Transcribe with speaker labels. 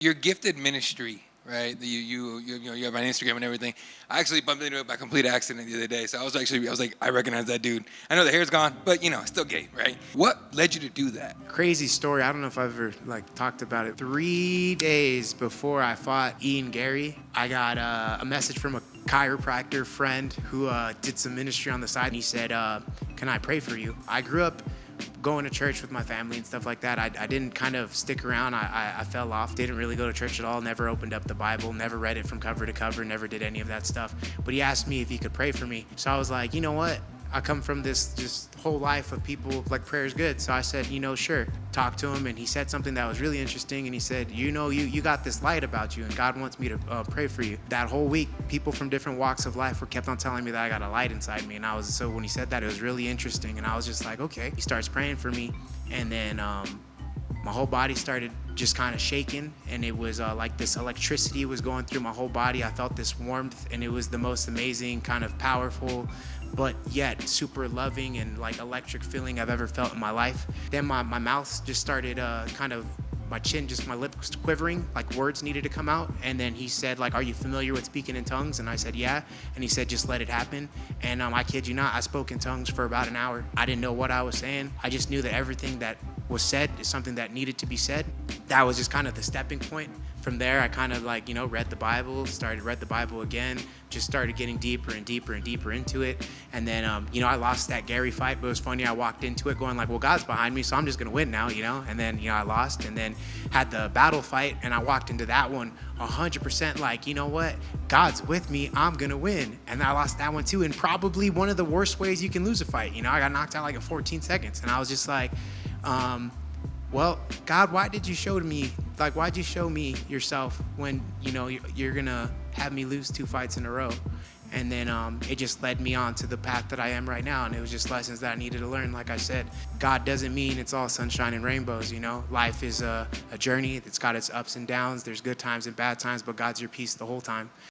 Speaker 1: Your gifted ministry, right? You have on Instagram and everything. I actually bumped into it by complete accident the other day. So I was like, I recognize that dude. I know the hair's gone, but still gay, right? What led you to do that?
Speaker 2: Crazy story. I don't know if I've ever talked about it. 3 days before I fought Ian Gary, I got a message from a chiropractor friend who did some ministry on the side, and he said, "Can I pray for you?" I grew up going to church with my family and stuff like that. I didn't kind of stick around. I fell off. Didn't really go to church at all. Never opened up the Bible. Never read it from cover to cover. Never did any of that stuff. But he asked me if he could pray for me. So I was like, you know what? I come from this just whole life of people like prayer is good. So I said, sure. Talked to him, and he said something that was really interesting. And he said, you got this light about you, and God wants me to pray for you. That whole week, people from different walks of life were kept on telling me that I got a light inside me. And so when he said that, it was really interesting. And I was just like, okay. He starts praying for me, and then my whole body started just kind of shaking, and it was like this electricity was going through my whole body. I felt this warmth, and it was the most amazing, kind of powerful, but yet super loving and like electric feeling I've ever felt in my life. Then my mouth just started my chin, just my lip was quivering, like words needed to come out. And then he said, are you familiar with speaking in tongues? And I said, yeah. And he said, just let it happen. And I kid you not, I spoke in tongues for about an hour. I didn't know what I was saying. I just knew that everything that was said is something that needed to be said. That was just kind of the stepping point. From there, I kind of read the Bible, read the Bible again, just started getting deeper and deeper and deeper into it. And then, I lost that Gary fight, but it was funny. I walked into it going well, God's behind me, so I'm just going to win now, And then, I lost, and then had the battle fight, and I walked into that one 100% you know what? God's with me, I'm going to win. And I lost that one too, in probably one of the worst ways you can lose a fight. I got knocked out in 14 seconds, and I was just well, God, why'd you show me yourself when, you're going to have me lose 2 fights in a row? And then it just led me on to the path that I am right now. And it was just lessons that I needed to learn. Like I said, God doesn't mean it's all sunshine and rainbows, Life is a journey. It's got its ups and downs. There's good times and bad times, but God's your peace the whole time.